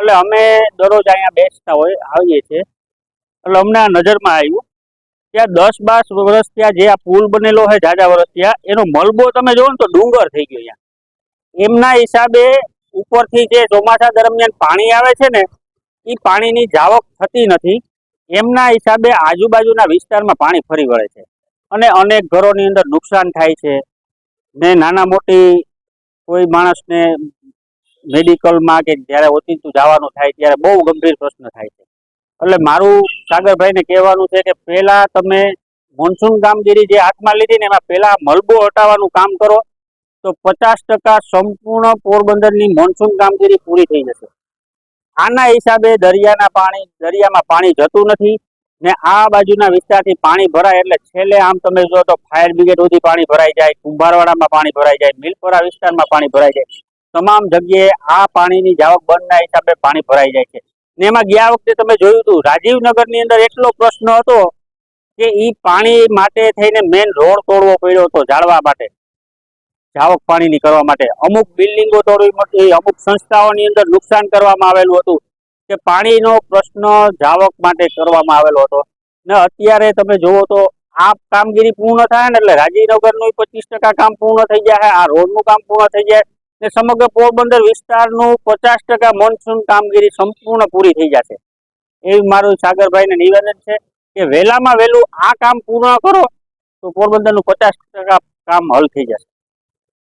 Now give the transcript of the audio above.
એટલે અમે દરરોજ અહીંયા બેસતા આવીએ છીએ, એટલે અમને આ નજરમાં આવ્યું ત્યાં 10-12 વર્ષ ત્યાં જે આ પુલ બનેલો છે જાજા વર્ષ ત્યાં, એનો મલબો તમે જોવો ને તો ડુંગર થઈ ગયો અહીંયા. એમના હિસાબે ઉપરથી જે ચોમાસા દરમિયાન પાણી આવે છે ને, એ પાણીની જાવક થતી નથી. એમના હિસાબે આજુબાજુના વિસ્તારમાં પાણી ફરી વળે છે અને અનેક ઘરોની અંદર નુકસાન થાય છે ને નાના મોટી કોઈ માણસને મેડિકલમાં કે જ્યારે ઓચિંતું જવાનું થાય ત્યારે બહુ ગંભીર પ્રશ્ન થાય છે. એટલે મારું સાગરભાઈને કહેવાનું છે કે પહેલા તમે મોન્સૂન કામગીરી જે હાથમાં લીધી ને એમાં પહેલા મલબો હટાવવાનું કામ કરો તો 50% સંપૂર્ણ પોરબંદરની મોન્સૂન કામગીરી પૂરી થઈ જશે. આના હિસાબે દરિયામાં પાણી જતું નથી ને આ બાજુના વિસ્તારથી પાણી ભરાય એટલે છેલ્લે આમ તમે જો તો ફાયર બ્રિગેડ સુધી પાણી ભરાઈ જાય, કુંભારવાડામાં પાણી ભરાઈ જાય, મિલપરા વિસ્તારમાં પાણી ભરાઈ જાય. તમામ જગ્યાએ આ પાણીની જાવક બંધના હિસાબે પાણી ભરાઈ જાય છે. ને એમાં ગયા વખતે તમે જોયું હતું રાજીવનગરની અંદર એટલો પ્રશ્ન હતો કે ઈ પાણી માટે થઈને મેન રોડ તોડવો પડ્યો હતો ઝાડવા માટે, જાવક પાણીની કરવા માટે. અમુક બિલ્ડિંગો તોડવી પડી, અમુક સંસ્થાઓની અંદર નુકસાન કરવામાં આવેલું હતું કે પાણીનો પ્રશ્ન જાવક માટે કરવામાં આવેલો હતો. ને અત્યારે તમે જુઓ તો આ કામગીરી પૂર્ણ થાય ને એટલે રાજીવનગરનું 25% કામ પૂર્ણ થઈ જાય, આ રોડનું કામ પૂર્ણ થઈ જાય ને સમગ્ર પોરબંદર વિસ્તારનું 50% મોન્સૂન કામગીરી સંપૂર્ણ પૂરી થઈ જશે. એવી મારું સાગરભાઈને નિવેદન છે કે વહેલામાં વહેલું આ કામ પૂર્ણ કરો તો પોરબંદરનું 50% કામ હલ થઈ જશે.